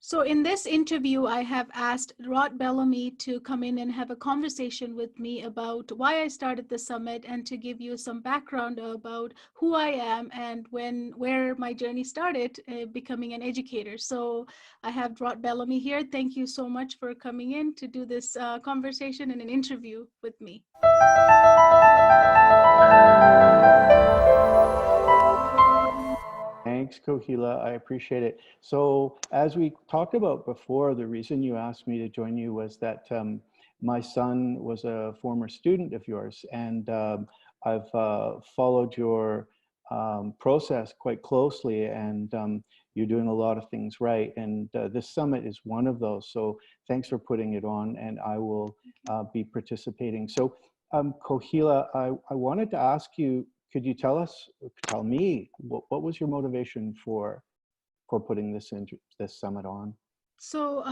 So in this interview, I have asked Rod Bellamy to come in and have a conversation with me about why I started the summit and to give you some background about who I am and where my journey started becoming an educator. So I have Rod Bellamy here. Thank you so much for coming in to do this conversation and an interview with me. Thanks, Kohila. I appreciate it. So as we talked about before, the reason you asked me to join you was that my son was a former student of yours, and I've followed your process quite closely, and you're doing a lot of things right. And this summit is one of those. So thanks for putting it on, and I will be participating. So Kohila, I wanted to ask you, could you tell me, what was your motivation for putting this summit on? So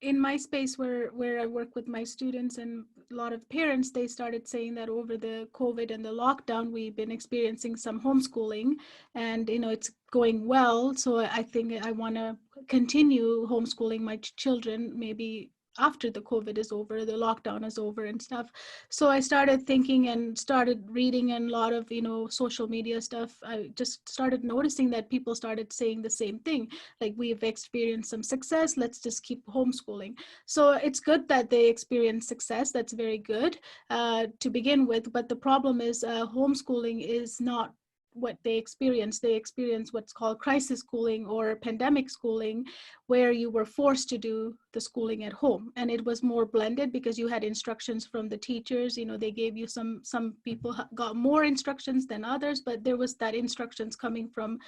in my space where I work with my students and a lot of parents, they started saying that over the COVID and the lockdown, we've been experiencing some homeschooling, and it's going well. So I think I want to continue homeschooling my children, maybe after the COVID is over, the lockdown is over and stuff. So I started thinking and started reading and a lot of social media stuff. I just started noticing that people started saying the same thing, like, we've experienced some success, let's just keep homeschooling. So it's good that they experience success. That's very good to begin with. But the problem is homeschooling is not what they experience. They experience what's called crisis schooling or pandemic schooling, where you were forced to do the schooling at home, and it was more blended because you had instructions from the teachers. They gave you some people got more instructions than others, but there was that instructions coming from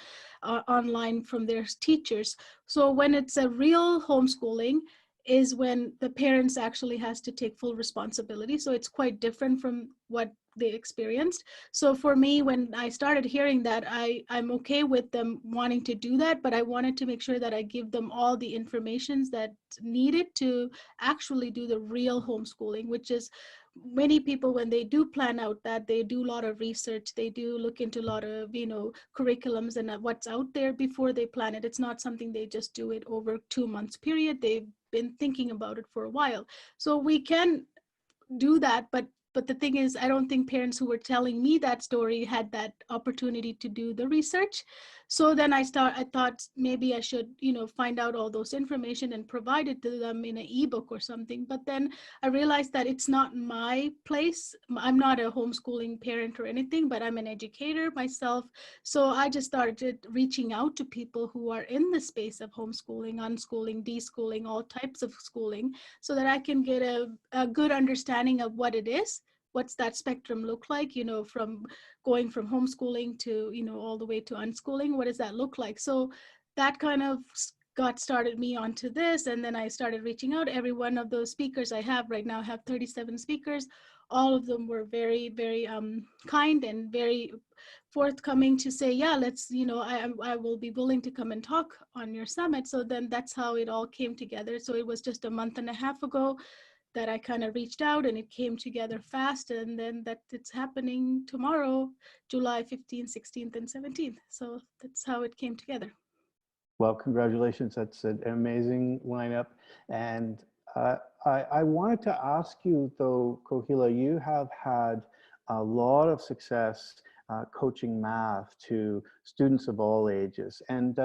online from their teachers. So when it's a real homeschooling is when the parents actually has to take full responsibility. So it's quite different from what they experienced. So for me, when I started hearing that, I'm okay with them wanting to do that, but I wanted to make sure that I give them all the information that's needed to actually do the real homeschooling, which is many people, when they do plan out that, they do a lot of research, they do look into a lot of curriculums and what's out there before they plan it. It's not something they just do it over 2 months period. They've been thinking about it for a while. So we can do that, but the thing is, I don't think parents who were telling me that story had that opportunity to do the research. So then I thought maybe I should find out all those information and provide it to them in an ebook or something. But then I realized that it's not my place. I'm not a homeschooling parent or anything, but I'm an educator myself. So I just started reaching out to people who are in the space of homeschooling, unschooling, deschooling, all types of schooling, so that I can get a good understanding of what it is. What's that spectrum look like, from going from homeschooling to, all the way to unschooling? What does that look like? So that kind of got started me onto this. And then I started reaching out. Every one of those speakers I have right now, I have 37 speakers. All of them were very, very kind and very forthcoming to say, yeah, let's, I will be willing to come and talk on your summit. So then that's how it all came together. So it was just a month and a half ago that I kind of reached out, and it came together fast. And then that it's happening tomorrow, July 15th, 16th, and 17th. So that's how it came together. Well, congratulations. That's an amazing lineup. And I wanted to ask you, though, Kohila, you have had a lot of success coaching math to students of all ages. And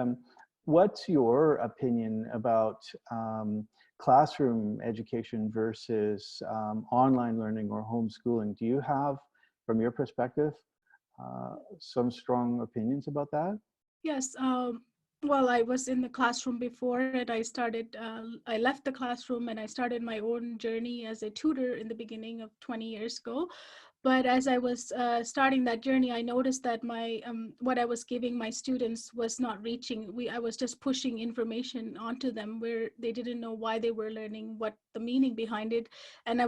what's your opinion about classroom education versus online learning or homeschooling? Do you have, from your perspective, some strong opinions about that? Yes. Well, I was in the classroom before, and I left the classroom and I started my own journey as a tutor in the beginning of 20 years ago. But as I was starting that journey, I noticed that my what I was giving my students was not reaching. I was just pushing information onto them where they didn't know why they were learning, what the meaning behind it. And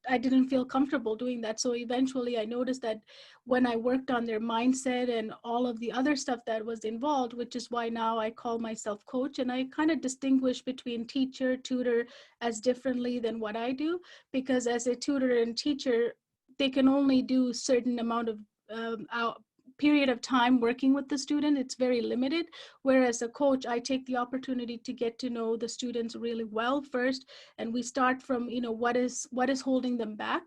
I didn't feel comfortable doing that. So eventually I noticed that when I worked on their mindset and all of the other stuff that was involved, which is why now I call myself coach, and I kind of distinguish between teacher, tutor as differently than what I do, because as a tutor and teacher, they can only do certain amount of period of time working with the student, it's very limited. Whereas a coach, I take the opportunity to get to know the students really well first. And we start from, what is holding them back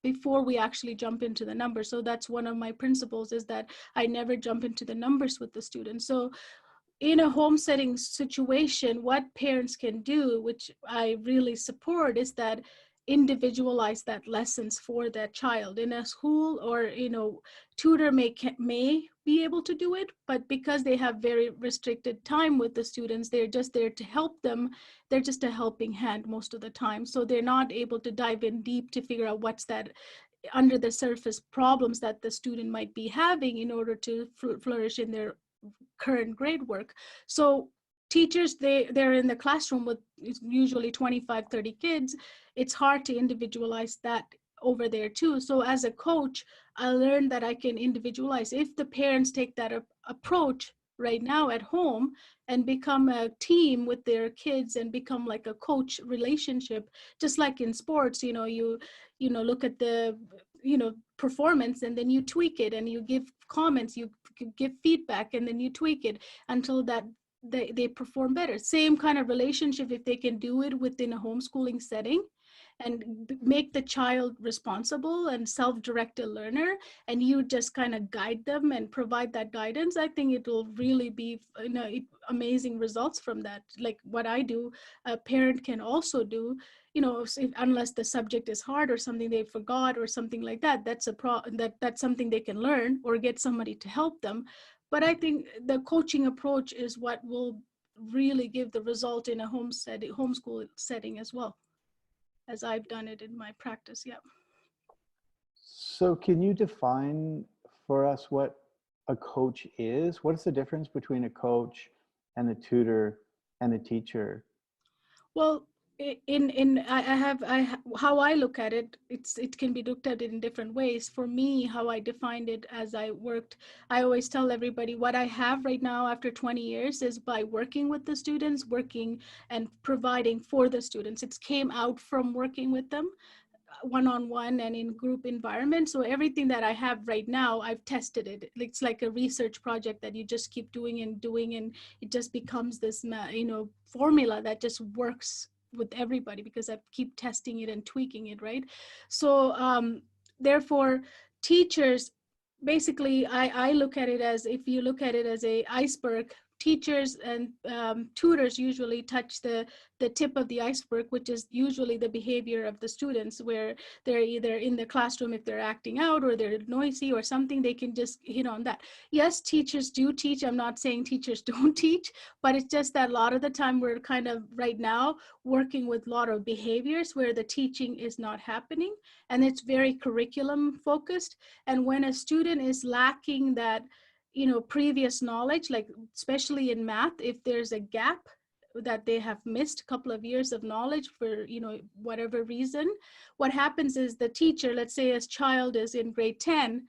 before we actually jump into the numbers. So that's one of my principles, is that I never jump into the numbers with the students. So in a home setting situation, what parents can do, which I really support, is that individualize that lessons for that child in a school, or tutor may be able to do it, but because they have very restricted time with the students, they're just there to help them. They're just a helping hand most of the time, so they're not able to dive in deep to figure out what's that under the surface problems that the student might be having in order to flourish in their current grade work. So teachers, they're in the classroom with usually 25, 30 kids. It's hard to individualize that over there too. So as a coach, I learned that I can individualize. If the parents take that approach right now at home and become a team with their kids and become like a coach relationship, just like in sports, look at the performance, and then you tweak it and you give comments, you give feedback, and then you tweak it until that they perform better. Same kind of relationship, if they can do it within a homeschooling setting and make the child responsible and self-directed learner, and you just kind of guide them and provide that guidance, I think it will really be amazing results from that. Like what I do, a parent can also do, unless the subject is hard or something they forgot or something like that, that's something they can learn or get somebody to help them. But I think the coaching approach is what will really give the result in a homeschool setting as well, as I've done it in my practice. Yeah. So can you define for us what a coach is? What's the difference between a coach and a tutor and a teacher? Well, how I look at it, it can be looked at in different ways. For me, how I defined it as I worked, I always tell everybody what I have right now after 20 years is by working with the students, working and providing for the students. It came out from working with them one-on-one and in group environment. So everything that I have right now, I've tested it. It's like a research project that you just keep doing and doing, and it just becomes this formula that just works with everybody because I keep testing it and tweaking it, right? So therefore, teachers, basically, I look at it as, if you look at it as a iceberg, teachers and tutors usually touch the tip of the iceberg, which is usually the behavior of the students, where they're either in the classroom, if they're acting out, or they're noisy or something, they can just hit on that. Yes, teachers do teach. I'm not saying teachers don't teach, but it's just that a lot of the time we're kind of right now working with a lot of behaviors where the teaching is not happening, and it's very curriculum focused. And when a student is lacking that previous knowledge, like especially in math, if there's a gap that they have missed a couple of years of knowledge for whatever reason, what happens is the teacher, let's say a child is in grade 10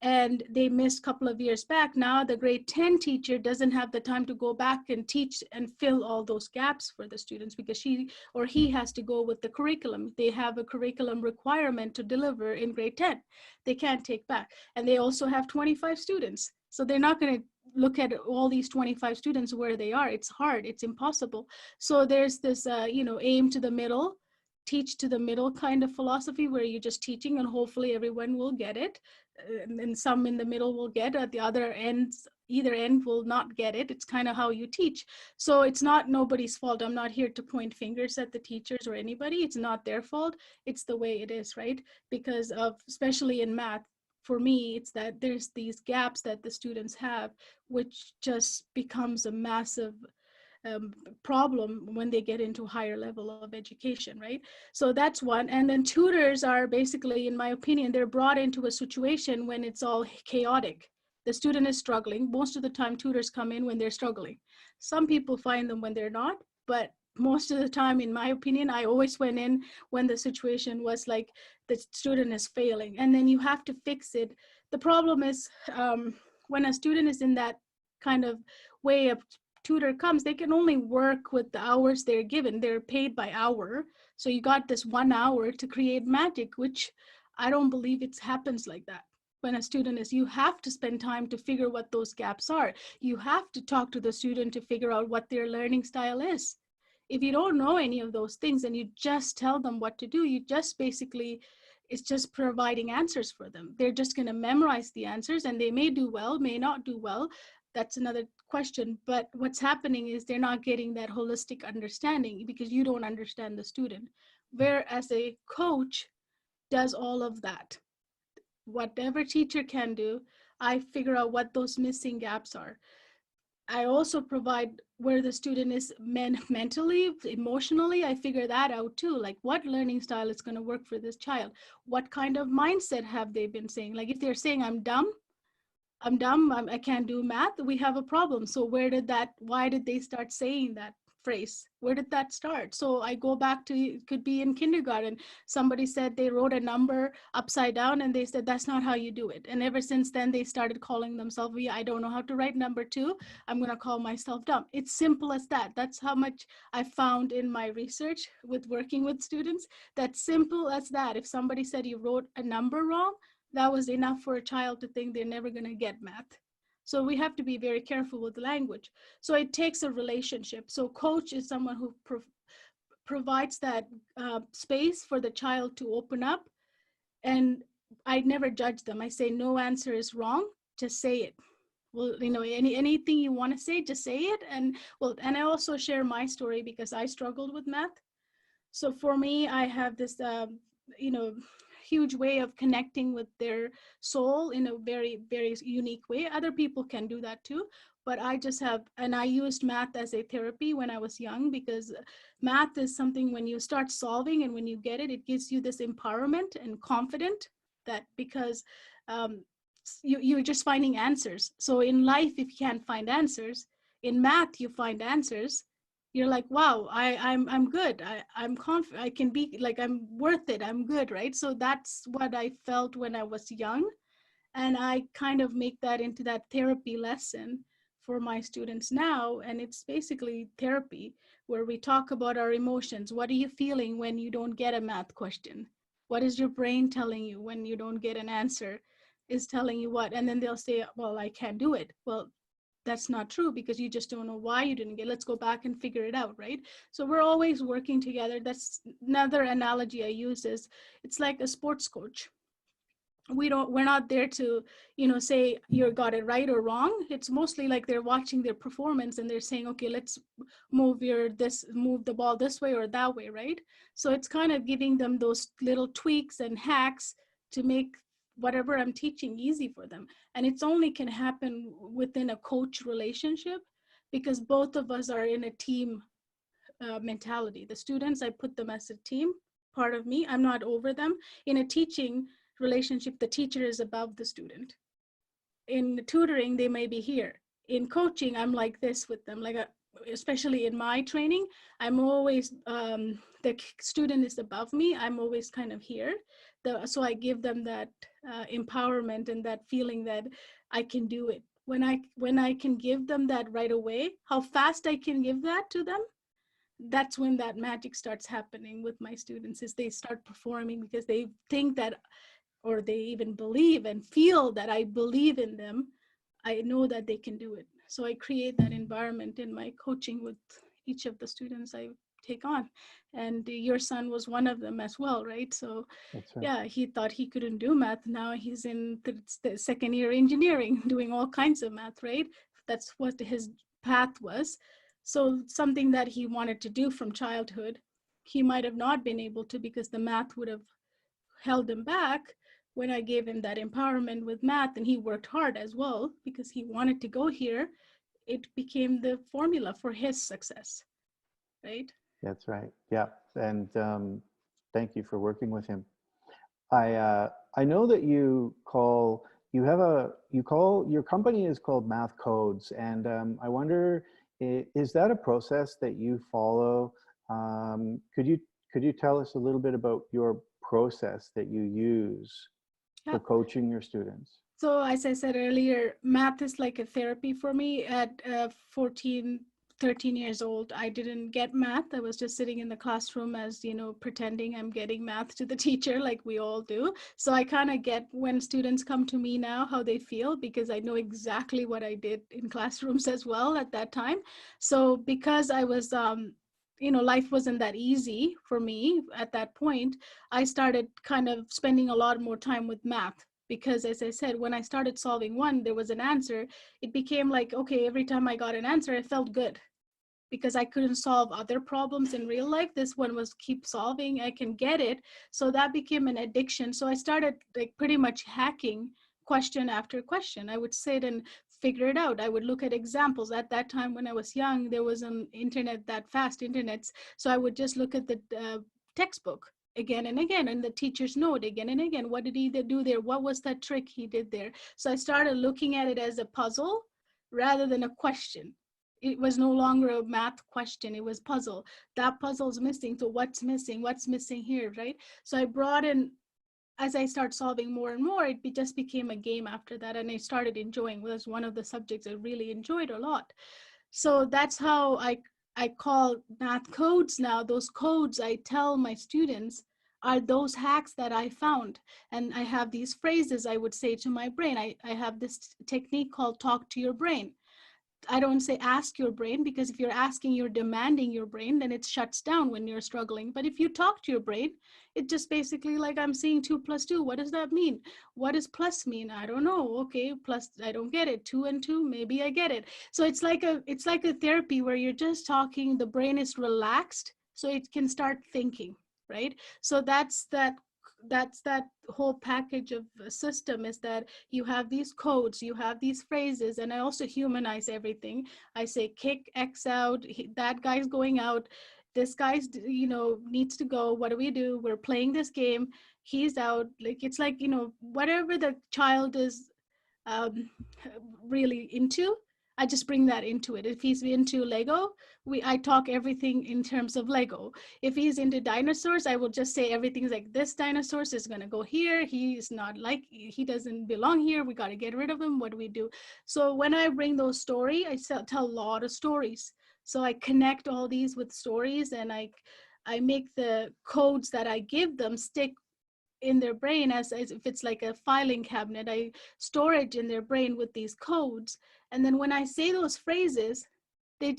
and they missed a couple of years back, now the grade 10 teacher doesn't have the time to go back and teach and fill all those gaps for the students, because she or he has to go with the curriculum. They have a curriculum requirement to deliver in grade 10. They can't take back. And they also have 25 students. So they're not going to look at all these 25 students where they are. It's hard, it's impossible. So there's this, aim to the middle, teach to the middle kind of philosophy, where you're just teaching and hopefully everyone will get it. And some in the middle will get it. At the other ends, either end will not get it. It's kind of how you teach. So it's not nobody's fault. I'm not here to point fingers at the teachers or anybody. It's not their fault. It's the way it is, right? Because of, especially in math, for me, it's that there's these gaps that the students have, which just becomes a massive problem when they get into a higher level of education, right? So that's one. And then tutors are basically, in my opinion, they're brought into a situation when it's all chaotic. The student is struggling. Most of the time, tutors come in when they're struggling. Some people find them when they're not, but most of the time, in my opinion, I always went in when the situation was like the student is failing, and then you have to fix it. The problem is when a student is in that kind of way of tutor comes, they can only work with the hours they're given. They're paid by hour. So you got this 1 hour to create magic, which I don't believe it happens like that. when a student is, you have to spend time to figure what those gaps are. You have to talk to the student to figure out what their learning style is. If you don't know any of those things and you just tell them what to do, you just basically, it's just providing answers for them. They're just going to memorize the answers, and they may do well, may not do well. That's another question. But what's happening is they're not getting that holistic understanding because you don't understand the student. Whereas a coach does all of that. Whatever teacher can do, I figure out what those missing gaps are. I also provide where the student is mentally, emotionally. I figure that out too. Like, what learning style is going to work for this child? What kind of mindset have they been saying? Like, if they're saying, I'm dumb, I can't do math, we have a problem. So why did they start saying that phrase? Where did that start? So I go back to, it could be in kindergarten. Somebody said they wrote a number upside down and they said, that's not how you do it. And ever since then, they started calling themselves, I don't know how to write number two. I'm going to call myself dumb. It's simple as that. That's how much I found in my research with working with students. That's simple as that. If somebody said you wrote a number wrong, that was enough for a child to think they're never going to get math. So we have to be very careful with language. So it takes a relationship. So coach is someone who provides that space for the child to open up. And I never judge them. I say no answer is wrong. Just say it. Well, anything you want to say, just say it. And I also share my story because I struggled with math. So for me, I have this, you know, huge way of connecting with their soul in a very, very unique way. Other people can do that too, but I just have, and I used math as a therapy when I was young, because math is something when you start solving and when you get it, it gives you this empowerment and confident that because you're just finding answers. So in life, if you can't find answers, in math, you find answers. You're like, wow, I'm good. I'm confident. I can be like, I'm worth it. I'm good, right? So that's what I felt when I was young. And I kind of make that into that therapy lesson for my students now. And it's basically therapy where we talk about our emotions. What are you feeling when you don't get a math question? What is your brain telling you when you don't get an answer? Is telling you what? And then they'll say, well, I can't do it. Well, that's not true because you just don't know why you didn't get. Let's go back and figure it out, right? So we're always working together. That's another analogy I use is it's like a sports coach. We're not there to say you got it right or wrong. It's mostly like they're watching their performance and they're saying, okay, let's move the ball this way or that way, right? So it's kind of giving them those little tweaks and hacks to make whatever I'm teaching easy for them. And it's only can happen within a coach relationship because both of us are in a team mentality. The students, I put them as a team, part of me. I'm not over them. In a teaching relationship, the teacher is above the student. In tutoring, they may be here. In coaching, I'm like this with them, especially in my training, I'm always, the student is above me. I'm always kind of here. So I give them that empowerment and that feeling that I can do it. When I can give them that right away, how fast I can give that to them, that's when that magic starts happening with my students, is they start performing because they think that, or they even believe and feel that I believe in them. I know that they can do it. So I create that environment in my coaching with each of the students I take on. And your son was one of them as well, right? So That's right. yeah, he thought he couldn't do math. Now he's in the second year engineering, doing all kinds of math, right? That's what his path was. So something that he wanted to do from childhood, he might have not been able to because the math would have held him back. When I gave him that empowerment with math, and he worked hard as well because he wanted to go here, it became the formula for his success, right? That's right. Yeah. And thank you for working with him. I know that your company is called MathCodes, and I wonder, is that a process that you follow? Could you tell us a little bit about your process that you use Yeah. for coaching your students? So as I said earlier, math is like a therapy for me. At 14, 13 years old. I didn't get math. I was just sitting in the classroom as, pretending I'm getting math to the teacher like we all do. So I kind of get when students come to me now, how they feel, because I know exactly what I did in classrooms as well at that time. So because I was, life wasn't that easy for me at that point, I started kind of spending a lot more time with math. Because as I said, when I started solving one, there was an answer. It became like, okay, every time I got an answer, it felt good because I couldn't solve other problems in real life. This one was keep solving, I can get it. So that became an addiction. So I started like pretty much hacking question after question. I would sit and figure it out. I would look at examples. At that time when I was young, there was an internet, that fast internets. So I would just look at the textbook again and again, and the teacher's note again and again. What did he do there? What was that trick he did there? So I started looking at it as a puzzle rather than a question. It was no longer a math question, it was puzzle. That puzzle's missing, so what's missing? What's missing here, right? So I brought in, as I start solving more and more, just became a game after that, and I started enjoying. It was one of the subjects I really enjoyed a lot. So that's how I call math codes now. Those codes I tell my students are those hacks that I found. And I have these phrases I would say to my brain. I have this technique called talk to your brain. I don't say ask your brain, because if you're asking, you're demanding your brain, then it shuts down when you're struggling. But if you talk to your brain, it just basically like, I'm seeing 2 plus 2. What does that mean? What does plus mean? I don't know. Okay, plus, I don't get it. 2 and 2, maybe I get it. So it's like a therapy where you're just talking, the brain is relaxed, so it can start thinking, right? So that's that whole package of a system, is that you have these codes, you have these phrases, and I also humanize everything. I say kick X out, that guy's going out, this guy's needs to go. What do we do? We're playing this game, he's out. Like, it's like, whatever the child is um, really into, I just bring that into it. If he's into Lego, I talk everything in terms of Lego. If he's into dinosaurs, I will just say everything's like, this dinosaur is gonna go here. He's not like, he doesn't belong here. We got to get rid of him. What do we do? So when I bring those stories, I tell a lot of stories. So I connect all these with stories, and I make the codes that I give them stick in their brain as if it's like a filing cabinet. I store it in their brain with these codes. And then when I say those phrases, it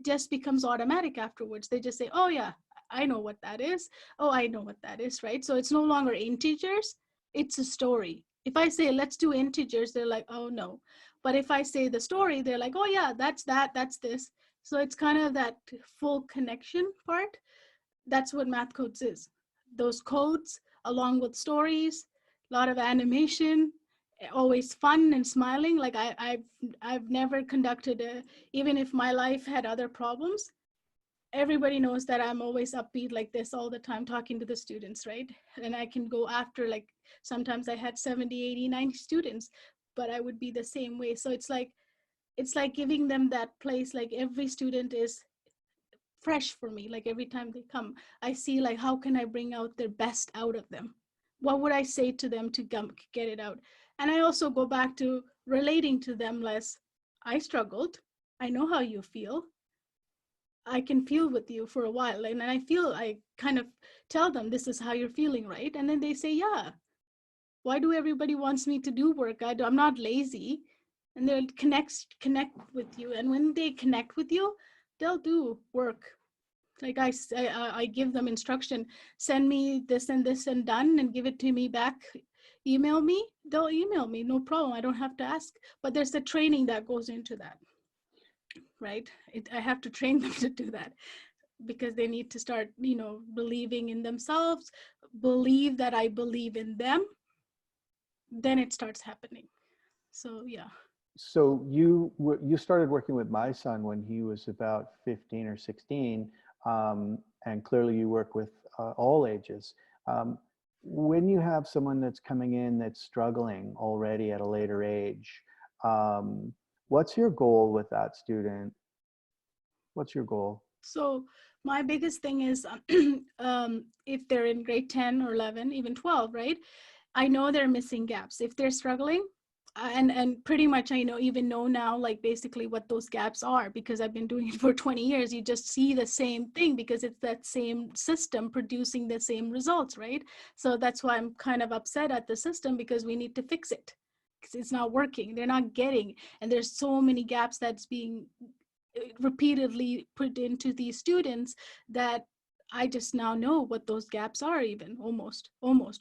just becomes automatic afterwards. They just say, oh yeah, I know what that is. Oh, I know what that is, right? So it's no longer integers, it's a story. If I say, let's do integers, they're like, oh no. But if I say the story, they're like, oh yeah, that's this. So it's kind of that full connection part. That's what MathCodes is. Those codes, along with stories, a lot of animation, always fun and smiling. Like I've never conducted even if my life had other problems, everybody knows that I'm always upbeat like this all the time, talking to the students, right? And I can go after, like, sometimes I had 70, 80, 90 students, but I would be the same way. So it's like giving them that place. Like, every student is fresh for me. Like, every time they come, I see, like, how can I bring out their best out of them? What would I say to them to get it out? And I also go back to relating to them less. I struggled, I know how you feel, I can feel with you for a while. And then I kind of tell them, this is how you're feeling, right? And then they say, yeah, why do everybody wants me to do work? I'm not lazy. And they'll connect with you, and when they connect with you, they'll do work. Like, I give them instruction, send me this and this and done, and give it to me back, email me. They'll email me, no problem. I don't have to ask. But there's the training that goes into that, right? I have to train them to do that, because they need to start, believing in themselves, believe that I believe in them. Then it starts happening. So yeah. So you started working with my son when he was about 15 or 16, and clearly you work with all ages. Um, when you have someone that's coming in that's struggling already at a later age, um, what's your goal with that student? What's your goal? So my biggest thing is, if they're in grade 10 or 11, even 12, right? I know they're missing gaps. If they're struggling, and pretty much I know even know now like basically what those gaps are because I've been doing it for 20 years. You just see the same thing because it's that same system producing the same results, right? So that's why I'm kind of upset at the system because we need to fix it because it's not working. They're not getting, and there's so many gaps that's being repeatedly put into these students that I just now know what those gaps are, even almost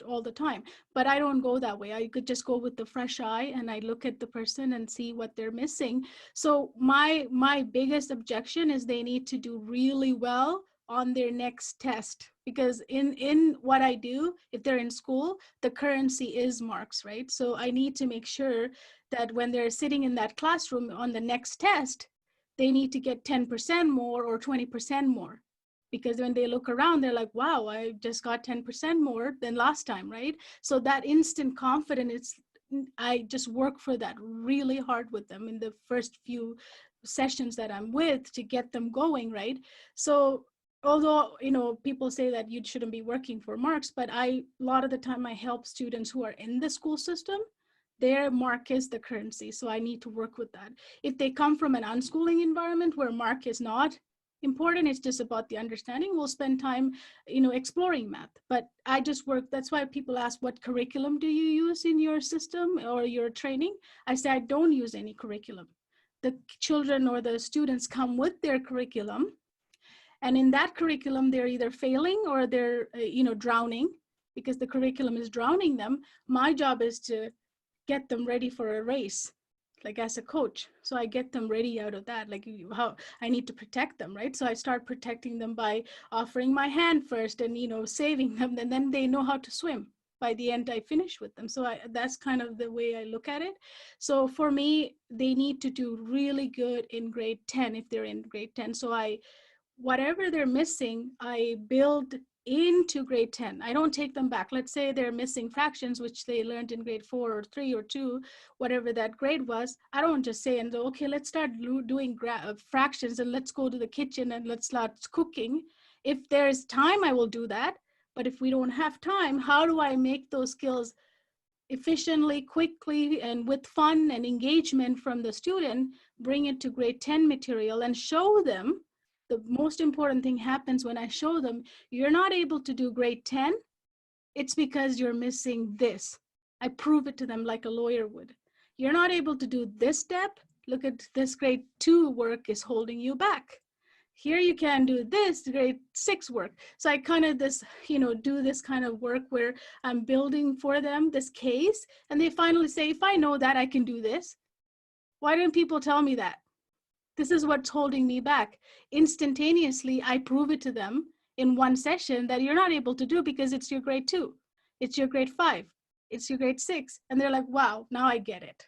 all the time. But I don't go that way. I could just go with the fresh eye and I look at the person and see what they're missing. So my biggest objection is they need to do really well on their next test, because in what I do, if they're in school, the currency is marks, right? So I need to make sure that when they're sitting in that classroom on the next test, they need to get 10% more or 20% more, because when they look around they're like, wow, I just got 10% more than last time, right? So that instant confidence, I just work for that really hard with them in the first few sessions that I'm with to get them going, right? So although people say that you shouldn't be working for marks, but a lot of the time I help students who are in the school system. Their mark is the currency, so I need to work with that. If they come from an unschooling environment where mark is not important, it's just about the understanding, we'll spend time exploring math. But I just work, that's why people ask, what curriculum do you use in your system or your training? I say I don't use any curriculum. The children or the students come with their curriculum, and in that curriculum they're either failing or they're drowning, because the curriculum is drowning them. My job is to get them ready for a race, like as a coach. So I get them ready out of that, like how I need to protect them, right? So I start protecting them by offering my hand first and saving them, and then they know how to swim. By the end I finish with them. So that's kind of the way I look at it. So for me, they need to do really good in grade 10 if they're in grade 10. So whatever they're missing, I build into grade 10. I don't take them back. Let's say they're missing fractions, which they learned in grade 4 or 3 or 2, whatever that grade was. I don't just say, and okay, let's start doing fractions and let's go to the kitchen and let's start cooking. If there's time, I will do that. But if we don't have time, how do I make those skills efficiently, quickly, and with fun and engagement from the student, bring it to grade 10 material and show them? The most important thing happens when I show them, you're not able to do grade 10, it's because you're missing this. I prove it to them like a lawyer would. You're not able to do this step, look at this, grade 2 work is holding you back. Here you can do this grade 6 work. So I kind of do this kind of work where I'm building for them this case, and they finally say, if I know that I can do this, why didn't people tell me that? This is what's holding me back. Instantaneously, I prove it to them in one session that you're not able to do because it's your grade 2, it's your grade 5, it's your grade 6. And they're like, wow, now I get it.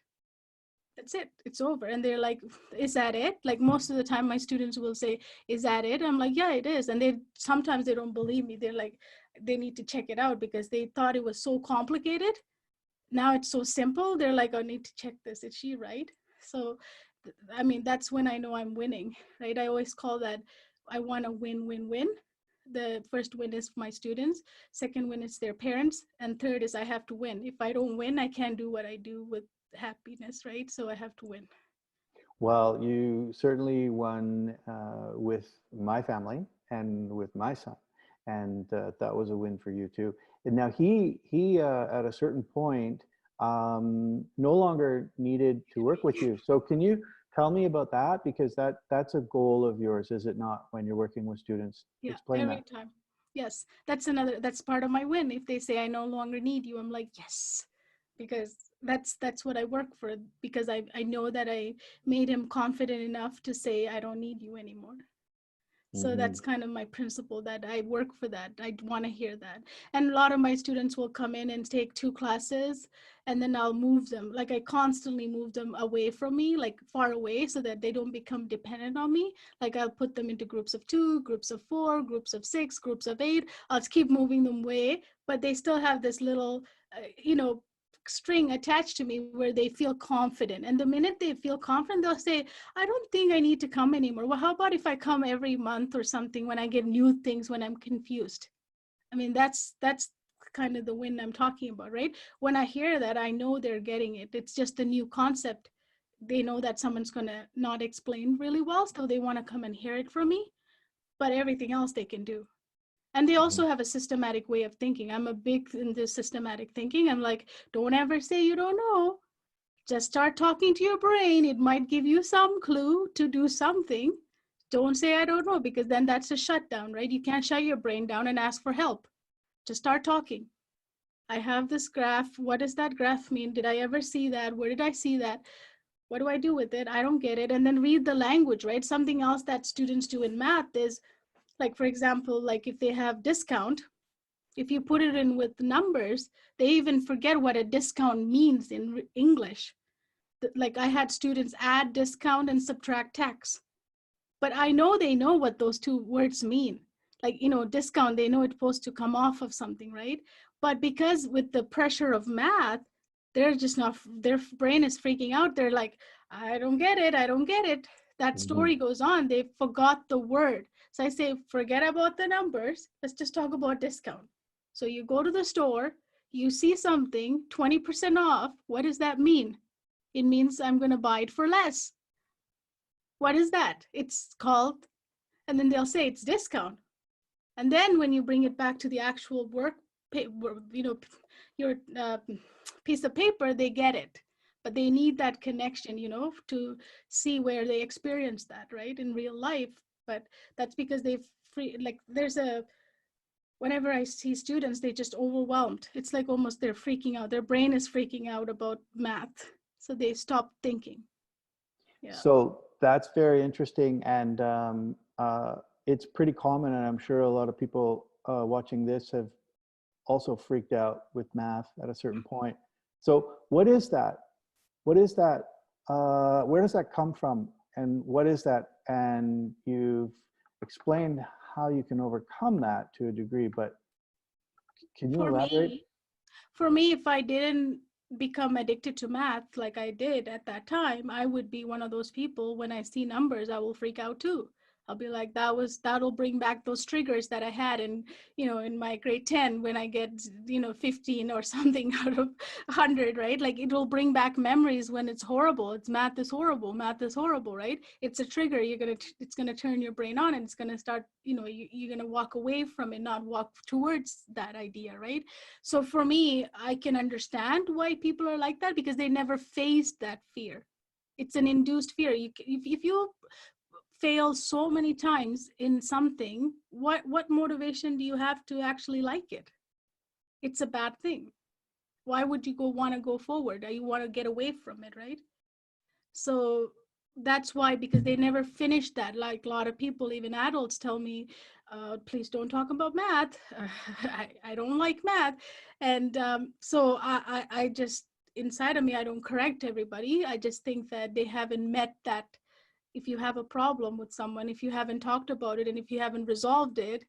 That's it, it's over. And they're like, is that it? Like most of the time my students will say, is that it? I'm like, yeah, it is. And they sometimes they don't believe me. They're like, they need to check it out because they thought it was so complicated. Now it's so simple. They're like, I need to check this, is she right? So I mean, that's when I know I'm winning, right? I always call that, I want to win, win, win. The first win is my students, second win is their parents, and third is I have to win. If I don't win, I can't do what I do with happiness, right? So I have to win. Well, you certainly won with my family and with my son, and that was a win for you too. And now he at a certain point no longer needed to work with you. So can you tell me about that, because that's a goal of yours, is it not? When you're working with students, Yeah, explain every that. time. Yes, that's part of my win. If they say I no longer need you, I'm like, yes, because that's what I work for, because I know that I made him confident enough to say I don't need you anymore. So Hmm. that's kind of my principle, that I work for that. I want to hear that. And a lot of my students will come in and take 2 classes, and then I'll move them. Like I constantly move them away from me, like far away, so that they don't become dependent on me. Like I'll put them into groups of 2, groups of 4, groups of 6, groups of 8. I'll just keep moving them away, but they still have this little, string attached to me where they feel confident. And the minute they feel confident, they'll say, I don't think I need to come anymore. Well, how about if I come every month or something when I get new things, when I'm confused? I mean, that's kind of the win I'm talking about, right? When I hear that, I know they're getting it. It's just a new concept. They know that someone's going to not explain really well, so they want to come and hear it from me, but everything else they can do. And they also have a systematic way of thinking. I'm a big into systematic thinking. I'm like, don't ever say you don't know. Just start talking to your brain. It might give you some clue to do something. Don't say I don't know, because then that's a shutdown, right? You can't shut your brain down and ask for help. Just start talking. I have this graph. What does that graph mean? Did I ever see that? Where did I see that? What do I do with it? I don't get it. And then read the language, right? Something else that students do in math is, like, for example, like if they have discount, if you put it in with numbers, they even forget what a discount means in English. Like I had students add discount and subtract tax, but I know they know what those two words mean. Like, discount, they know it's supposed to come off of something, right? But because with the pressure of math, they're just not, their brain is freaking out. They're like, I don't get it. I don't get it. That story goes on. They forgot the word. So I say, forget about the numbers. Let's just talk about discount. So you go to the store, you see something 20% off. What does that mean? It means I'm going to buy it for less. What is that? It's called, and then they'll say it's discount. And then when you bring it back to the actual work, your piece of paper, they get it. But they need that connection, to see where they experience that, right, in real life. But that's because whenever I see students, they just overwhelmed. It's like almost they're freaking out. Their brain is freaking out about math. So they stop thinking. Yeah. So that's very interesting, and it's pretty common, and I'm sure a lot of people watching this have also freaked out with math at a certain point. So what is that? What is that? Where does that come from? And what is that? And you've explained how you can overcome that to a degree, but can you elaborate? For me, if I didn't become addicted to math like I did at that time, I would be one of those people. When I see numbers, I will freak out too. I'll be like, that'll bring back those triggers that I had in my grade 10 when I get, 15 or something out of 100, right? Like it will bring back memories when it's horrible. Math is horrible. Math is horrible, right? It's a trigger. It's going to turn your brain on, and it's going to start, you're going to walk away from it, not walk towards that idea, right? So for me, I can understand why people are like that, because they never faced that fear. It's an induced fear. If you fail so many times in something, what motivation do you have to actually like it? It's a bad thing. Why would you want to go forward? You want to get away from it, right? So that's why, because they never finished that. Like a lot of people, even adults, tell me, please don't talk about math. I don't like math. And so I just, inside of me, I don't correct everybody. I just think that they haven't met that. If you have a problem with someone, if you haven't talked about it, and if you haven't resolved it,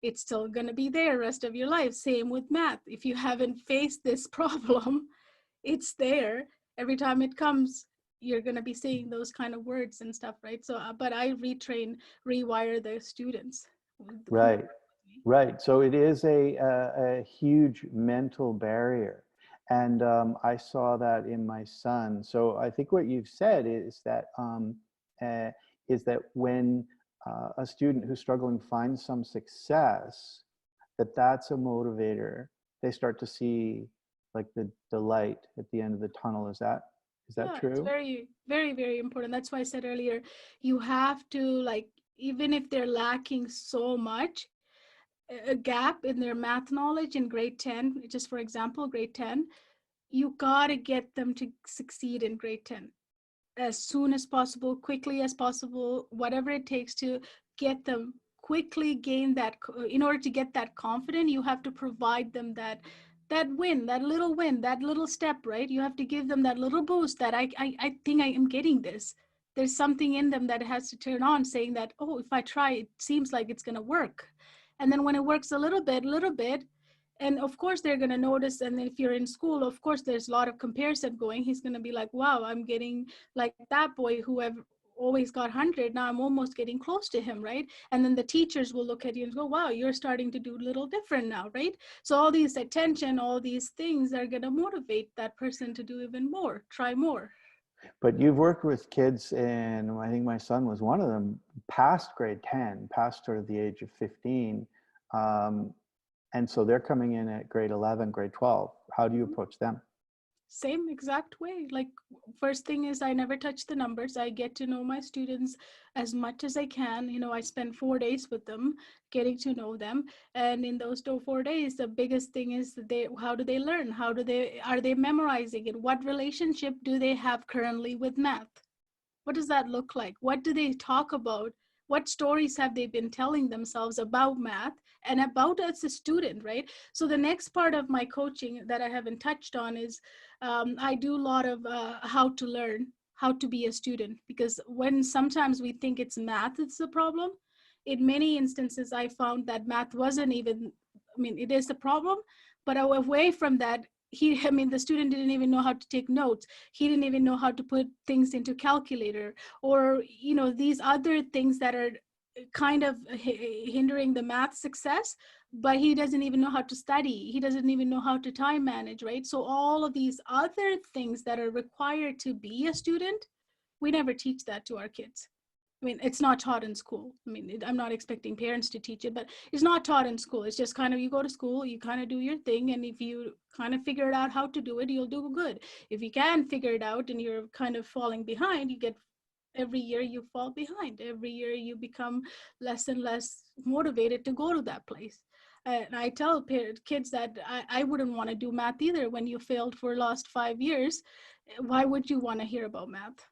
it's still going to be there the rest of your life. Same with math. If you haven't faced this problem, it's there. Every time it comes, you're going to be saying those kind of words and stuff, right? So, but I rewire the students. Right, right. So it is a huge mental barrier. And I saw that in my son. So I think what you've said uh, is that when a student who's struggling finds some success, that's a motivator. They start to see like the light at the end of the tunnel. Is that Yeah, it's true? very, very, very important. That's why I said earlier, you have to, like, even if they're lacking so much, a gap in their math knowledge in grade 10, just for example, grade 10, you got to get them to succeed in grade 10 as soon as possible, quickly as possible, whatever it takes to get them quickly gain that. In order to get that confident, you have to provide them that win, that little step, right? You have to give them that little boost that I think I am getting this. There's something in them that has to turn on, saying that, oh, if I try, it seems like it's going to work. And then when it works a little bit, and of course they're going to notice. And if you're in school, of course there's a lot of comparison going. He's going to be like, wow, I'm getting like that boy always got 100, now I'm almost getting close to him, right? And then the teachers will look at you and go, wow, you're starting to do a little different now, right? So all these attention, all these things are going to motivate that person to do even more, try more. But you've worked with kids, and I think my son was one of them, past grade 10, past sort of the age of 15. Um, and so they're coming in at grade 11, grade 12. How do you approach them? Same exact way. Like, first thing is I never touch the numbers. I get to know my students as much as I can. I spend 4 days with them, getting to know them. And in those 4 days, the biggest thing is that how do they learn? Are they memorizing it? What relationship do they have currently with math? What does that look like? What do they talk about? What stories have they been telling themselves about math and about as a student, right? So the next part of my coaching that I haven't touched on is I do a lot of how to learn, how to be a student, because when sometimes we think it's math, it's the problem. In many instances, I found that math wasn't even, it is a problem, but away from that, the student didn't even know how to take notes. He didn't even know how to put things into calculator, or these other things that are kind of hindering the math success, but he doesn't even know how to study. He doesn't even know how to time manage, right? So all of these other things that are required to be a student, we never teach that to our kids. It's not taught in school. I'm not expecting parents to teach it, but it's not taught in school. It's just kind of, you go to school, you kind of do your thing, and if you kind of figure it out how to do it, you'll do good. If you can figure it out and you're kind of falling behind, every year you fall behind. Every year you become less and less motivated to go to that place. And I tell kids that I wouldn't want to do math either. When you failed for the last 5 years, why would you want to hear about math?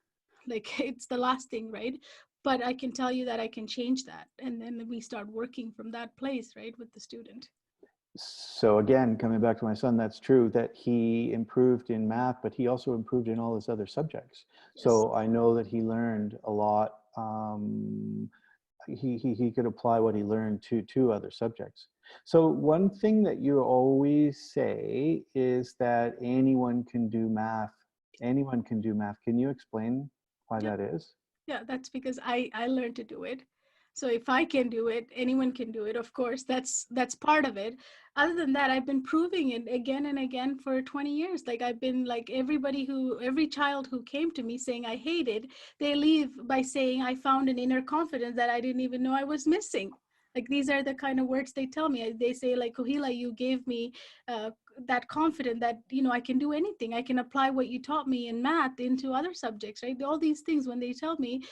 Like, it's the last thing, right? But I can tell you that I can change that. And then we start working from that place, right, with the student. So again, coming back to my son, that's true that he improved in math, but he also improved in all his other subjects. Yes. So I know that he learned a lot. He could apply what he learned to other subjects. So one thing that you always say is that anyone can do math. Anyone can do math. Can you explain why Yeah. that is? Yeah, that's because I learned to do it. So if I can do it, anyone can do it. Of course, that's part of it. Other than that, I've been proving it again and again for 20 years. Like, I've been like, every child who came to me saying I hated, they leave by saying I found an inner confidence that I didn't even know I was missing. Like, these are the kind of words they tell me. They say, like, Kohila, you gave me uh, that confidence that I can do anything. I can apply what you taught me in math into other subjects, right? All these things when they tell me,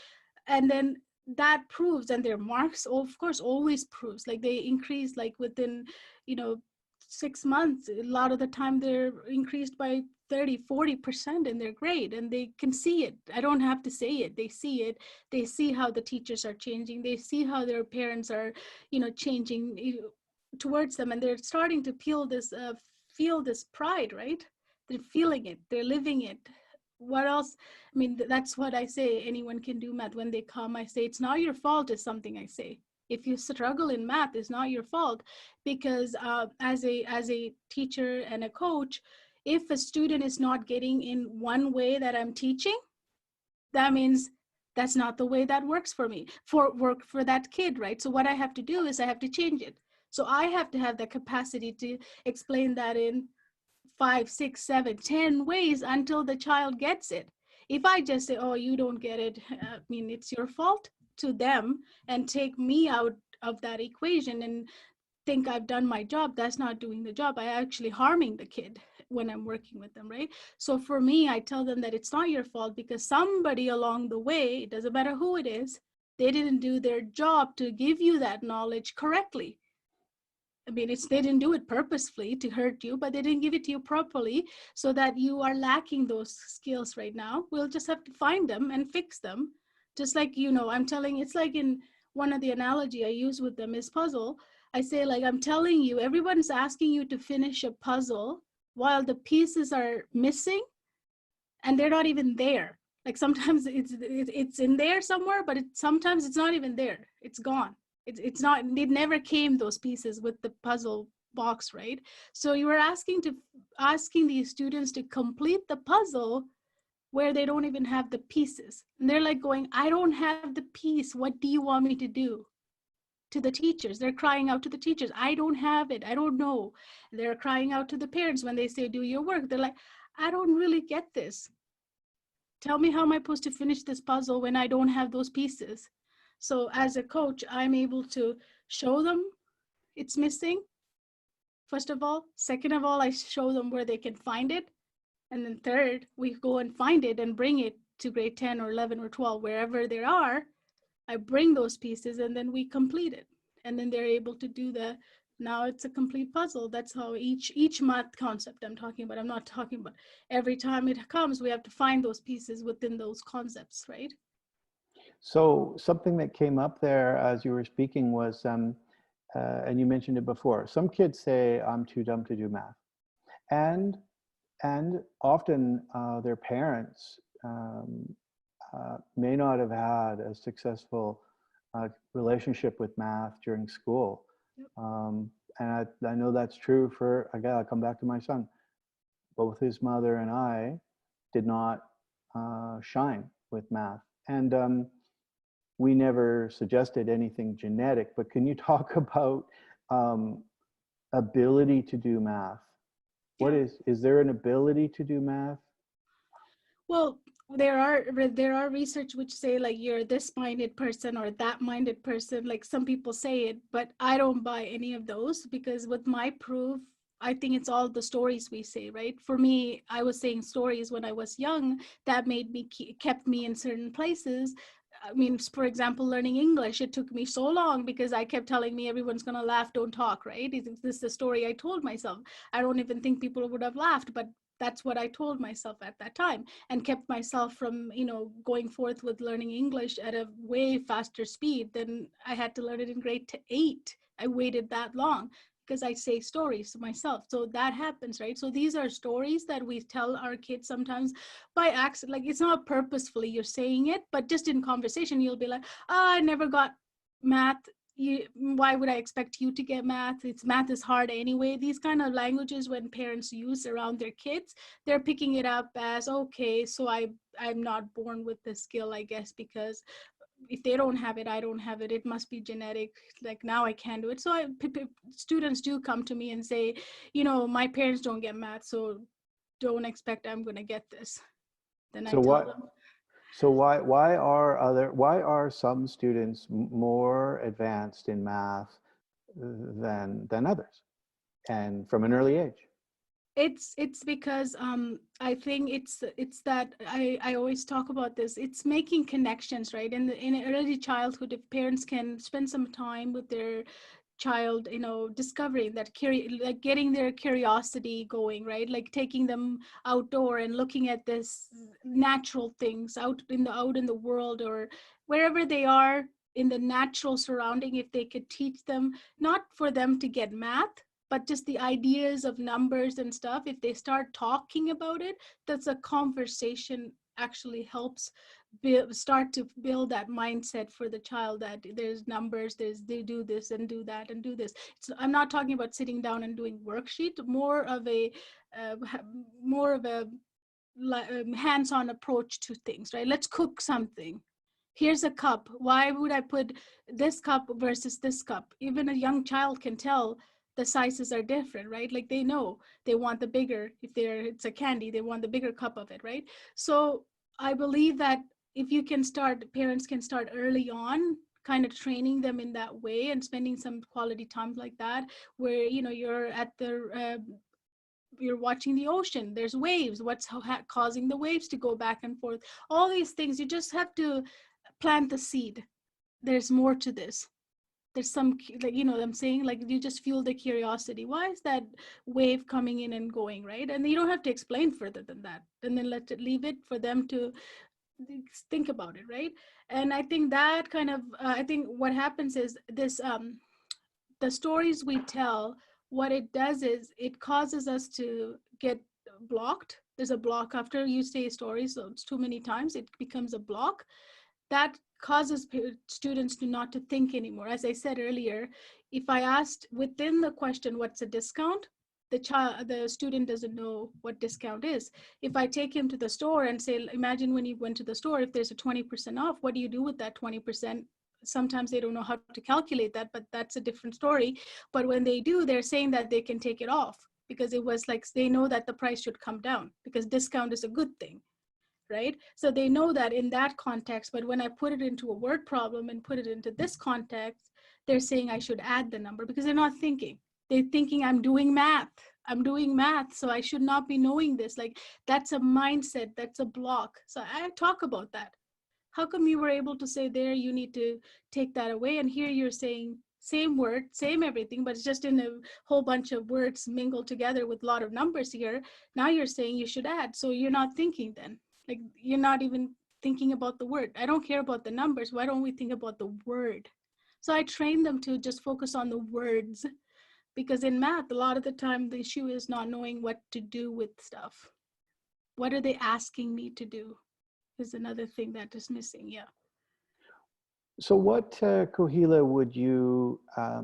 and then that proves, and their marks of course always proves, like, they increase like within you know 6 months. A lot of the time they're increased by 30-40% in their grade, and they can see it. I don't have to say it, they see it. They see how the teachers are changing, they see how their parents are changing towards them, and they're starting to feel this pride, right? They're feeling it, they're living it. What else? That's what I say. Anyone can do math. When they come, I say, it's not your fault, is something I say. If you struggle in math, it's not your fault, because as a teacher and a coach, if a student is not getting in one way that I'm teaching, that means that's not the way that works for me, for that kid, right? So what I have to do is I have to change it. So I have to have the capacity to explain that in 5, 6, 7, 10 ways until the child gets it. If I just say, oh, you don't get it, it's your fault to them, and take me out of that equation and think I've done my job, that's not doing the job. I actually harming the kid when I'm working with them, right? So for me, I tell them that it's not your fault, because somebody along the way, it doesn't matter who it is, they didn't do their job to give you that knowledge correctly. They didn't do it purposefully to hurt you, but they didn't give it to you properly, so that you are lacking those skills right now. We'll just have to find them and fix them. Just like, I'm telling, it's like in one of the analogy I use with them is puzzle. I say, like, I'm telling you, everyone's asking you to finish a puzzle while the pieces are missing and they're not even there. Like, sometimes it's in there somewhere, but sometimes it's not even there. It's gone. It's not, it never came, those pieces with the puzzle box, right? So you were asking these students to complete the puzzle where they don't even have the pieces. And they're like going, I don't have the piece. What do you want me to do? To the teachers. They're crying out to the teachers. I don't have it. I don't know. They're crying out to the parents when they say, do your work. They're like, I don't really get this. Tell me, how am I supposed to finish this puzzle when I don't have those pieces? So as a coach, I'm able to show them it's missing, first of all. Second of all, I show them where they can find it. And then third, we go and find it and bring it to grade 10 or 11 or 12, wherever they are. I bring those pieces and then we complete it. And then they're able to do now it's a complete puzzle. That's how each math concept I'm talking about. I'm not talking about every time it comes, we have to find those pieces within those concepts, right? So something that came up there as you were speaking was, and you mentioned it before, some kids say, I'm too dumb to do math. And often their parents may not have had a successful relationship with math during school. Yep. And I know that's true for, I gotta come back to my son. Both his mother and I did not shine with math. And we never suggested anything genetic, but can you talk about ability to do math? What is there an ability to do math? Well, there are research which say like you're this minded person or that minded person. Like some people say it, but I don't buy any of those, because with my proof, I think it's all the stories we say, right? For me, I was saying stories when I was young that made me kept me in certain places. I mean, for example, learning English, it took me so long because I kept telling me everyone's going to laugh, don't talk, right? Is this the story I told myself? I don't even think people would have laughed, but that's what I told myself at that time, and kept myself from, going forth with learning English at a way faster speed than I had to learn it in grade 8. I waited that long because I say stories to myself. So that happens, right? So these are stories that we tell our kids sometimes by accident. Like it's not purposefully you're saying it, but just in conversation, you'll be like, oh, I never got math. Why would I expect you to get math? Math is hard anyway. These kind of languages when parents use around their kids, they're picking it up as, okay, so I'm not born with this skill, I guess, because if they don't have it, I don't have it. It must be genetic. Like now I can do it. So students do come to me and say, my parents don't get math, so don't expect I'm going to get this. Then I So tell what? them, So why are some students more advanced in math than others, and from an early age? it's because I think it's that I always talk about this. It's making connections, right? In early childhood, if parents can spend some time with their child, discovering that like getting their curiosity going, right? Like taking them outdoor and looking at this natural things out in the world, or wherever they are in the natural surrounding. If they could teach them, not for them to get math, but just the ideas of numbers and stuff, if they start talking about it, that's a conversation actually helps start to build that mindset for the child, that there's numbers, they do this and do that and do this. I'm not talking about sitting down and doing worksheet, more of a uh, more of a hands-on approach to things, right? Let's cook something. Here's a cup. Why would I put this cup versus this cup? Even a young child can tell the sizes are different, right? Like they know they want the bigger, if it's a candy, they want the bigger cup of it, right? So I believe that if you can start, parents can start early on, kind of training them in that way and spending some quality time like that, where you're at the you're watching the ocean, there's waves, what's causing the waves to go back and forth, all these things. You just have to plant the seed. There's more to this. There's some, like, I'm saying, like, you just fuel the curiosity. Why is that wave coming in and going, right? And you don't have to explain further than that, and then leave it for them to think about it, right? And I think that kind of I think what happens is this the stories we tell, what it does is it causes us to get blocked. There's a block after you say stories, so it's too many times, it becomes a block that causes students to not to think anymore. As I said earlier, if I asked within the question, what's a discount? the student doesn't know what discount is. If I take him to the store and say, imagine when you went to the store, if there's a 20% off, what do you do with that 20%? Sometimes they don't know how to calculate that, but that's a different story. But when they do, they're saying that they can take it off because it was like, they know that the price should come down because discount is a good thing, right? So they know that in that context, but when I put it into a word problem and put it into this context, they're saying I should add the number because they're not thinking. They're thinking I'm doing math. I'm doing math, so I should not be knowing this. Like, that's a mindset, that's a block. So I talk about that. How come you were able to say there, you need to take that away? And here you're saying same word, same everything, but it's just in a whole bunch of words mingled together with a lot of numbers here. Now you're saying you should add. So you're not thinking then. Like, you're not even thinking about the word. I don't care about the numbers. Why don't we think about the word? So I train them to just focus on the words, because in math, a lot of the time the issue is not knowing what to do with stuff. What are they asking me to do is another thing that is missing. Yeah. So what, Kohila, would you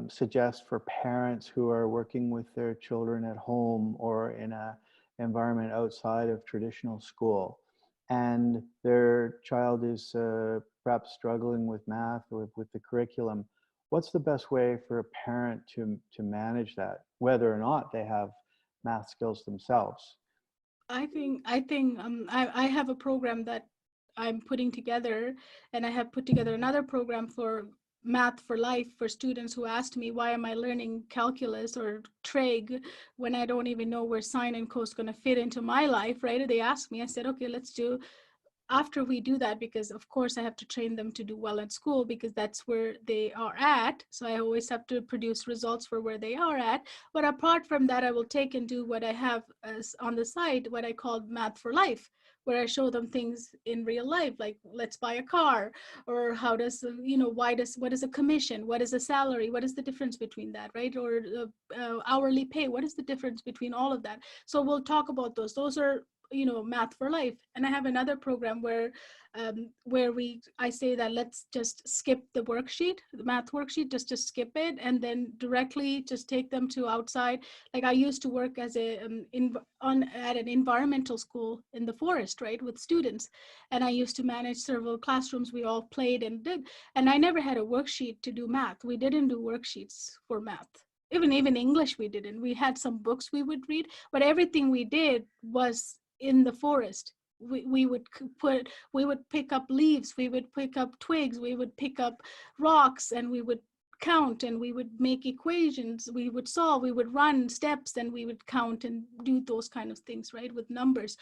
suggest for parents who are working with their children at home or in an environment outside of traditional school, and their child is perhaps struggling with math or with the curriculum? What's the best way for a parent to manage that, whether or not they have math skills themselves? I have a program that I'm putting together, and I have put together another program for math for life for students who asked me, why am I learning calculus or trig when I don't even know where sine and cos going to fit into my life, right? They asked me, I said, okay, let's do, after we do that, because of course I have to train them to do well at school because that's where they are at. So I always have to produce results for where they are at. But apart from that, I will take and do what I have as on the side, what I call math for life, where I show them things in real life, like let's buy a car, or how does, what is a commission? What is a salary? What is the difference between that, right? Or hourly pay, what is the difference between all of that? So we'll talk about those. Those are, math for life. And I have another program where I say that let's just skip the worksheet, the math worksheet, just skip it, and then directly just take them to outside. Like, I used to work as at an environmental school in the forest, right, with students, and I used to manage several classrooms. We all played and did, and I never had a worksheet to do math. We didn't do worksheets for math. Even English we didn't. We had some books we would read, but everything we did was in the forest. We would pick up leaves, we would pick up twigs, we would pick up rocks, and we would count, and we would make equations, we would solve, we would run steps, and we would count and do those kind of things, right, with numbers.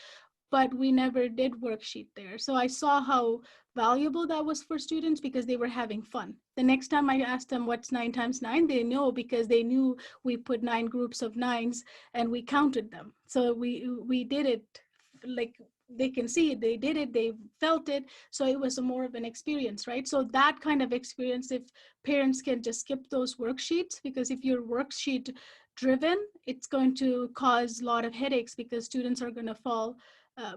But we never did worksheet there. So I saw how valuable that was for students because they were having fun. The next time I asked them what's 9 times 9, they know because they knew we put 9 groups of 9s and we counted them. So we did it, like, they can see it, they did it, they felt it. So it was a more of an experience, right? So that kind of experience, if parents can just skip those worksheets, because if you're worksheet driven, it's going to cause a lot of headaches because students are going to fall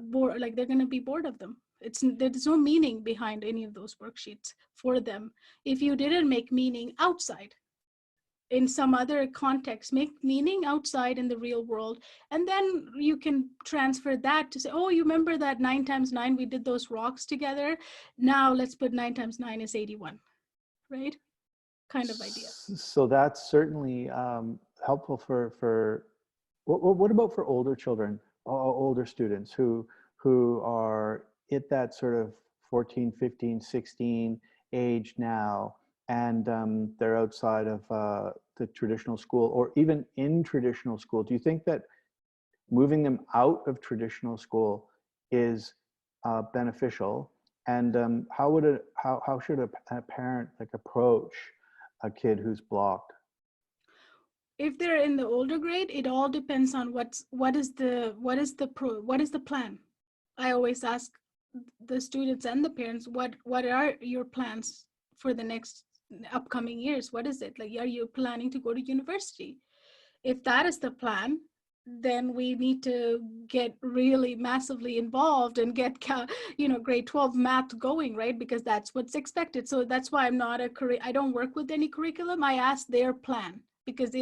bored, like they're going to be bored of them. There's no meaning behind any of those worksheets for them. If you didn't make meaning outside in some other context, make meaning outside in the real world, and then you can transfer that to say, oh, you remember that 9 times 9, we did those rocks together, now let's put 9 times 9 is 81, right? Kind of idea. So that's certainly helpful for what about for older children, older students who are at that sort of 14, 15, 16 age now, and they're outside of the traditional school or even in traditional school? Do you think that moving them out of traditional school is beneficial? And how should a parent like approach a kid who's blocked? If they're in the older grade, it all depends on what is the plan. I always ask the students and the parents, what are your plans for the next upcoming years? What is it? Like, are you planning to go to university? If that is the plan, then we need to get really massively involved and get grade 12 math going, right? Because that's what's expected. So that's why I don't work with any curriculum. I ask their plan. because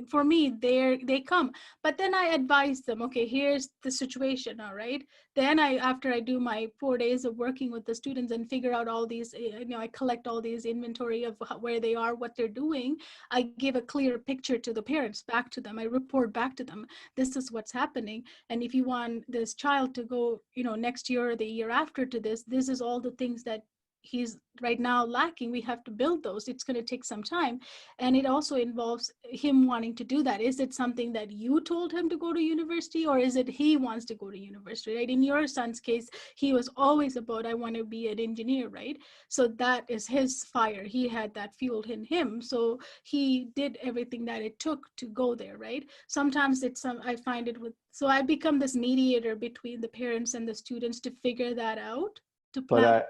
for me, they come. But then I advise them, okay, here's the situation, all right? Then after I do my 4 days of working with the students and figure out all these, I collect all these inventory of where they are, what they're doing. I give a clear picture to the parents, back to them. I report back to them, this is what's happening. And if you want this child to go, next year or the year after to this is all the things that he's right now lacking. We have to build those. It's going to take some time. And it also involves him wanting to do that. Is it something that you told him to go to university, or is it he wants to go to university, right? In your son's case, he was always about, I want to be an engineer, right? So that is his fire. He had that fueled in him. So he did everything that it took to go there, right? Sometimes I find it so I become this mediator between the parents and the students to figure that out, to But plan.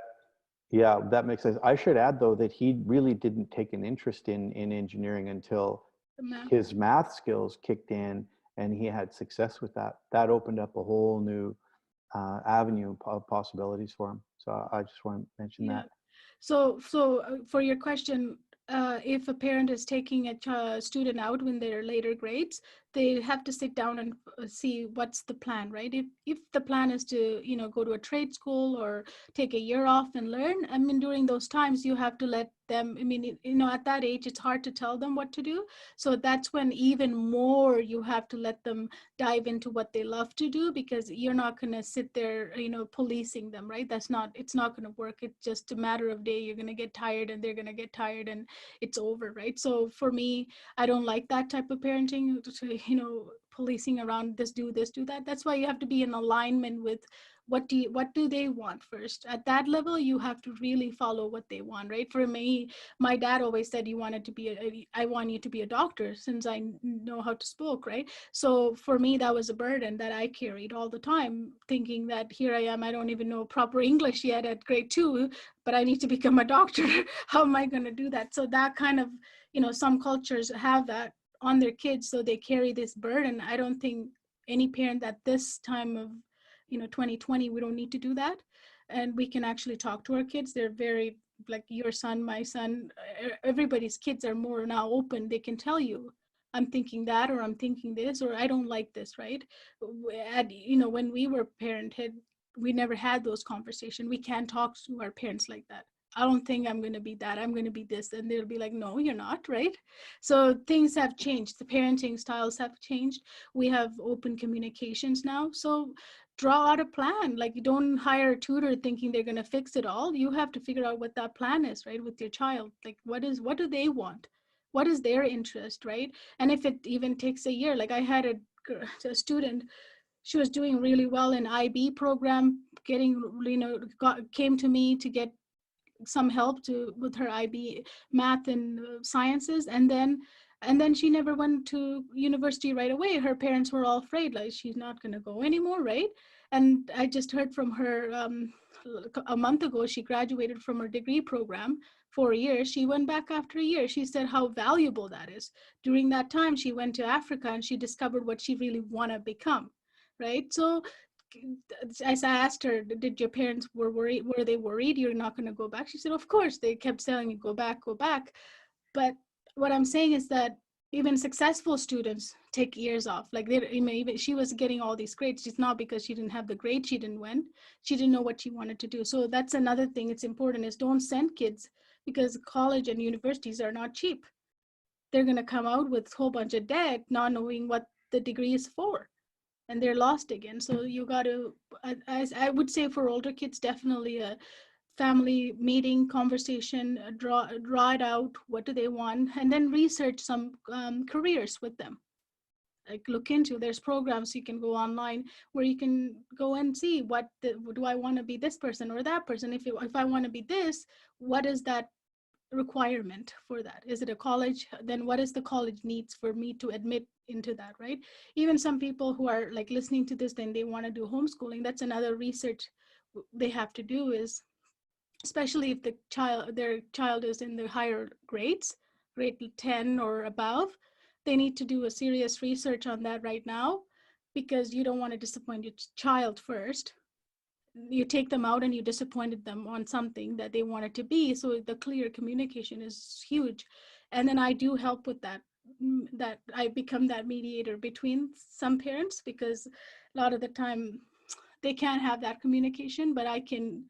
yeah, that makes sense. I should add though that he really didn't take an interest in engineering until The math. his math skills kicked in and he had success with that. That opened up a whole new avenue of possibilities for him. So I just want to mention Yeah. that. So for your question, if a parent is taking a student out when they're later grades, they have to sit down and see what's the plan, right? If the plan is to, go to a trade school or take a year off and learn, I mean, during those times, you have to let them, I mean, at that age, it's hard to tell them what to do. So that's when even more you have to let them dive into what they love to do, because you're not going to sit there, policing them, right? It's not going to work. It's just a matter of day. You're going to get tired and they're going to get tired and it's over, right? So for me, I don't like that type of parenting, policing around, this, do that. That's why you have to be in alignment with what do they want first. At that level, you have to really follow what they want, right? For me, my dad always said, I want you to be a doctor, since I know how to speak, right? So for me, that was a burden that I carried all the time, thinking that here I am, I don't even know proper English yet at grade 2, but I need to become a doctor. How am I going to do that? So that kind of, some cultures have that on their kids, so they carry this burden. I don't think any parent at this time of 2020, we don't need to do that. And we can actually talk to our kids. They're very, like your son, my son, everybody's kids are more now open. They can tell you, I'm thinking that, or I'm thinking this, or I don't like this, right? When we were parented, we never had those conversations. We can't talk to our parents like that. I don't think I'm going to be that. I'm going to be this. And they'll be like, no, you're not, right? So things have changed. The parenting styles have changed. We have open communications now. So draw out a plan. Like, you don't hire a tutor thinking they're going to fix it all. You have to figure out what that plan is, right? With your child. Like, what do they want? What is their interest, right? And if it even takes a year, like I had a student, she was doing really well in IB program, getting, came to me to get some help with her IB math and sciences, and then she never went to university right away. Her parents were all afraid, like, she's not going to go anymore, right? And I just heard from her a month ago. She graduated from her degree program, 4 years. She went back after a year. She said how valuable that is. During that time, she went to Africa and she discovered what she really want to become, right? So as I asked her, did your parents were they worried you're not going to go back? She said, of course. They kept telling me, go back, go back. But what I'm saying is that even successful students take years off. Like, even she was getting all these grades. It's not because she didn't have the grade, she didn't win. She didn't know what she wanted to do. So that's another thing. It's important is don't send kids, because college and universities are not cheap. They're going to come out with a whole bunch of debt, not knowing what the degree is for, and they're lost again. So you got to, as I would say, for older kids, definitely a family meeting conversation, draw it out. What do they want? And then research some careers with them. Like, look into, there's programs you can go online where you can go and see do I want to be this person or that person? If I want to be this, what is that requirement for that? Is it a college? Then what is the college needs for me to admit into that, right? Even some people who are like listening to this, then they want to do homeschooling. That's another research they have to do, is especially if their child is in the higher grades, grade 10 or above, they need to do a serious research on that right now, because you don't want to disappoint your child first. You take them out and you disappointed them on something that they wanted to be. So the clear communication is huge. And then I do help with that, that I become that mediator between some parents, because a lot of the time they can't have that communication, but I can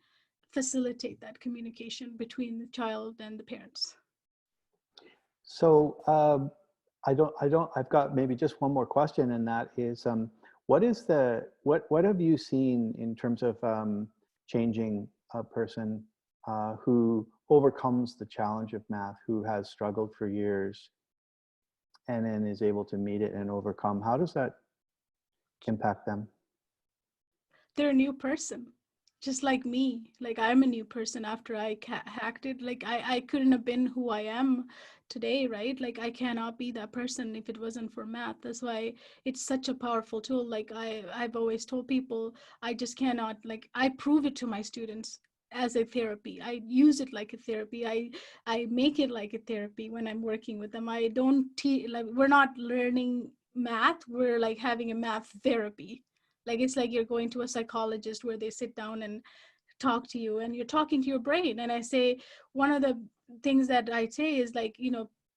facilitate that communication between the child and the parents. So I've got maybe just one more question, and that is, what have you seen in terms of changing a person who overcomes the challenge of math, who has struggled for years, and then is able to meet it and overcome? How does that impact them? They're a new person, just like me. Like, I'm a new person after I hacked it. Like, I couldn't have been who I am today, right? Like, I cannot be that person if it wasn't for math. That's why it's such a powerful tool. Like, I've always told people, I just cannot, like, I prove it to my students as a therapy. I use it like a therapy. I make it like a therapy when I'm working with them. I don't like, we're not learning math, we're like having a math therapy. Like, it's like you're going to a psychologist where they sit down and talk to you, and you're talking to your brain. And I say, one of the things that I say is, like,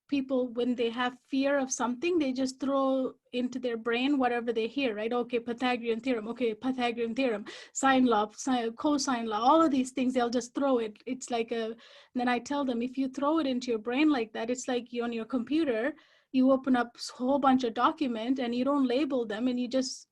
people, when they have fear of something, they just throw into their brain whatever they hear, right? Okay, Pythagorean theorem. Okay, Pythagorean theorem, sine law, cosine law, all of these things, they'll just throw it. It's like a, then I tell them, if you throw it into your brain like that, it's like you on your computer, you open up a whole bunch of document and you don't label them, and you just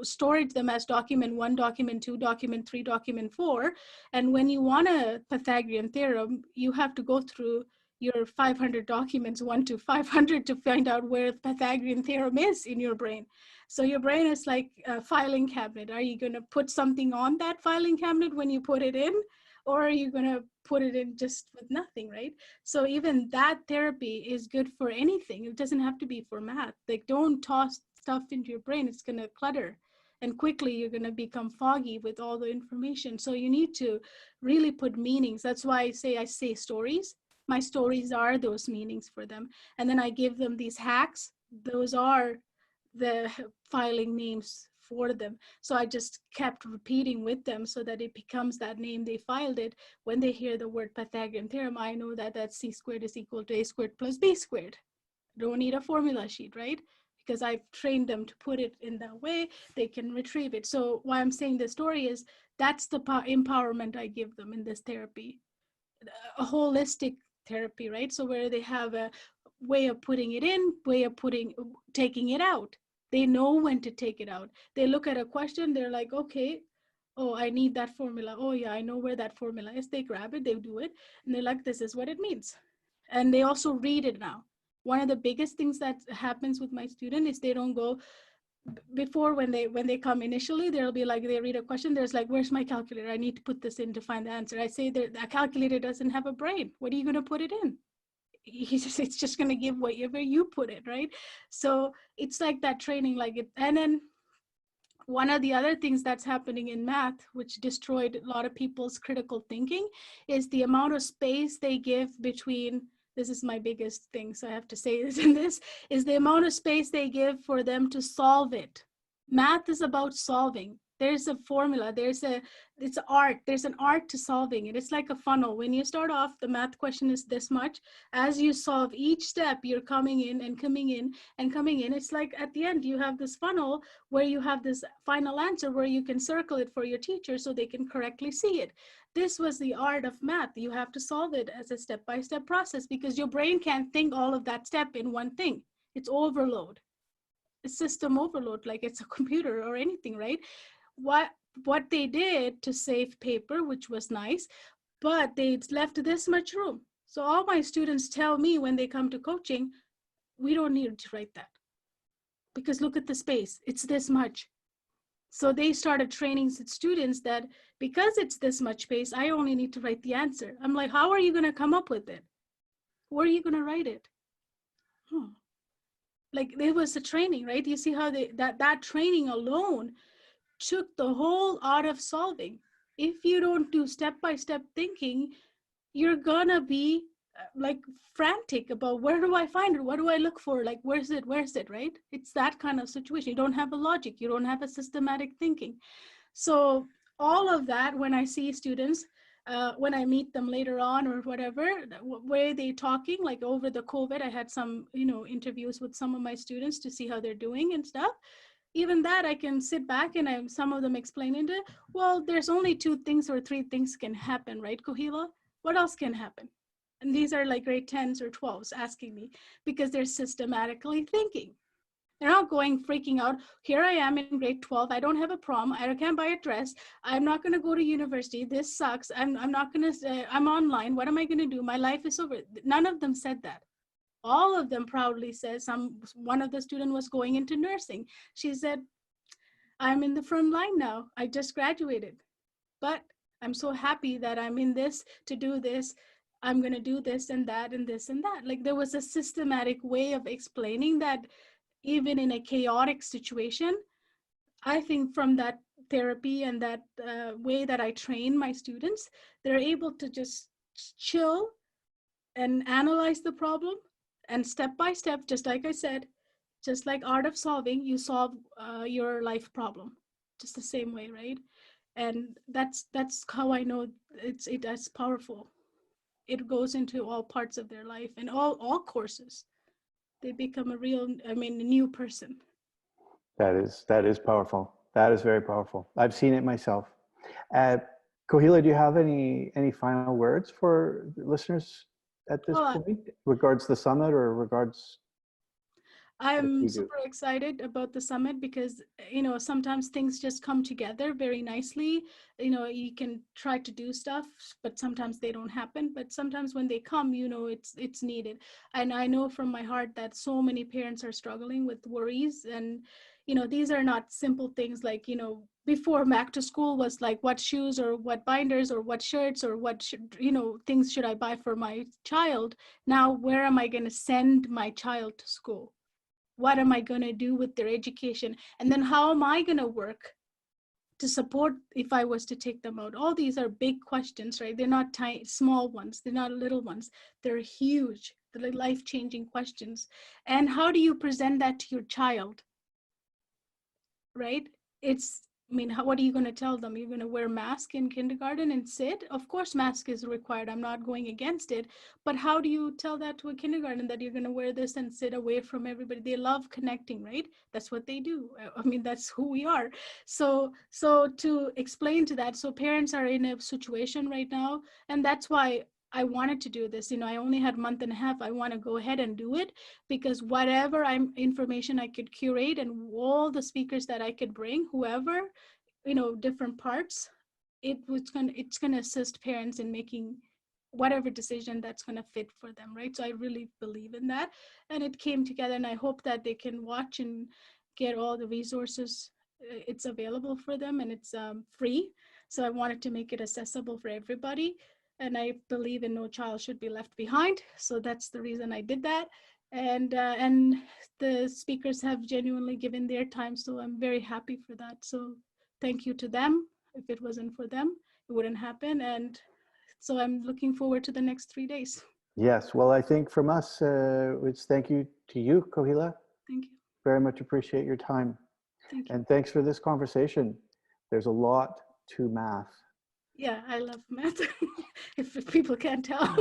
storage them as document 1, document 2, document 3, document 4. And when you want a Pythagorean theorem, you have to go through your 500 documents, 1 to 500, to find out where the Pythagorean theorem is in your brain. So your brain is like a filing cabinet. Are you going to put something on that filing cabinet when you put it in? Or are you going to put it in just with nothing, right? So even that therapy is good for anything. It doesn't have to be for math. Like, don't toss stuff into your brain. It's going to clutter. And quickly you're going to become foggy with all the information. So you need to really put meanings. That's why I say stories. My stories are those meanings for them. And then I give them these hacks. Those are the filing names for them. So I just kept repeating with them so that it becomes that name. They filed it. When they hear the word Pythagorean theorem, I know that that c squared is equal to a squared plus b squared. Don't need a formula sheet, right? Because I've trained them to put it in that way, they can retrieve it. So why I'm saying this story is, that's the empowerment I give them in this therapy, a holistic therapy, right? So where they have a way of putting it in, way of taking it out. They know when to take it out. They look at a question, they're like, okay, oh, I need that formula. Oh yeah, I know where that formula is. They grab it, they do it, and they're like, this is what it means. And they also read it now. One of the biggest things that happens with my student is they don't go, before, when they come initially, they'll be like, they read a question, there's like, where's my calculator? I need to put this in to find the answer. I say, that calculator doesn't have a brain. What are you going to put it in? It's just going to give whatever you put it, right? So it's like that training, like it. And then one of the other things that's happening in math, which destroyed a lot of people's critical thinking, is the amount of space they give between, this is my biggest thing, so I have to say this in this, is the amount of space they give for them to solve it. Math is about solving. There's a formula, it's art, there's an art to solving it. It's like a funnel. When you start off, the math question is this much. As you solve each step, you're coming in and coming in and coming in. It's like at the end, you have this funnel where you have this final answer where you can circle it for your teacher so they can correctly see it. This was the art of math. You have to solve it as a step-by-step process, because your brain can't think all of that step in one thing. It's overload. It's system overload, like it's a computer or anything, right? What they did to save paper, which was nice, but they left this much room. So all my students tell me when they come to coaching, we don't need to write that, because look at the space, it's this much. So they started training students that because it's this much space, I only need to write the answer. I'm like, how are you going to come up with it? Where are you going to write it? Like, there was a training, right? You see how that training alone took the whole art of solving. If you don't do step-by-step thinking, you're gonna be like frantic about, where do I find it? What do I look for? Like, where's it, right? It's that kind of situation. You don't have a logic. You don't have a systematic thinking. So all of that, when I see students, when I meet them later on or whatever, where they talking, like over the COVID, I had some, interviews with some of my students to see how they're doing and stuff. Even that, I can sit back and some of them explaining it. Well, there's only 2 things or 3 things can happen, right, Kohila? What else can happen? And these are like grade 10s or 12s asking me because they're systematically thinking. They're not going freaking out. Here I am in grade 12. I don't have a prom. I can't buy a dress. I'm not going to go to university. This sucks. I'm not going to, I'm online. What am I going to do? My life is over. None of them said that. All of them proudly said, one of the student was going into nursing. She said, I'm in the front line now. I just graduated, but I'm so happy that I'm in this to do this. I'm going to do this and that and this and that. Like there was a systematic way of explaining that even in a chaotic situation. I think from that therapy and that way that I train my students, they're able to just chill and analyze the problem, and step by step, just like I said, just like art of solving, you solve your life problem just the same way, right? And that's how I know it's powerful. It goes into all parts of their life and all courses. They become a new person. That is powerful. That is very powerful. I've seen it myself. Uh, Kohila, do you have any final words for listeners at this Well, point, regards the summit or regards what I'm you do? super excited about the summit because, sometimes things just come together very nicely. You can try to do stuff, but sometimes they don't happen. But sometimes when they come, it's needed. And I know from my heart that so many parents are struggling with worries. And, these are not simple things like, before back to school was like what shoes or what binders or what shirts or things should I buy for my child. Now, where am I going to send my child to school? What am I going to do with their education? And then how am I going to work to support if I was to take them out? All these are big questions, right? They're not tiny, small ones. They're not little ones. They're huge. They're like life-changing questions. And how do you present that to your child, right? What are you going to tell them? You're going to wear mask in kindergarten and sit? Of course, mask is required. I'm not going against it. But how do you tell that to a kindergarten that you're going to wear this and sit away from everybody? They love connecting, right? That's what they do. That's who we are. So to explain to that, so parents are in a situation right now, and that's why I wanted to do this. I only had a month and a half. I want to go ahead and do it because whatever information I could curate and all the speakers that I could bring, whoever, different parts, it's gonna assist parents in making whatever decision that's going to fit for them, right? So I really believe in that, and it came together, and I hope that they can watch and get all the resources. It's available for them, and it's free. So I wanted to make it accessible for everybody, and I believe in no child should be left behind. So that's the reason I did that, and the speakers have genuinely given their time, so I'm very happy for that. So thank you to them. If it wasn't for them, it wouldn't happen. And so I'm looking forward to the next 3 days. Yes, well, I think from us, it's thank you to you, Kohila. Thank you. Very much appreciate your time. Thank you. And thanks for this conversation. There's a lot to math. Yeah, I love math. If people can't tell.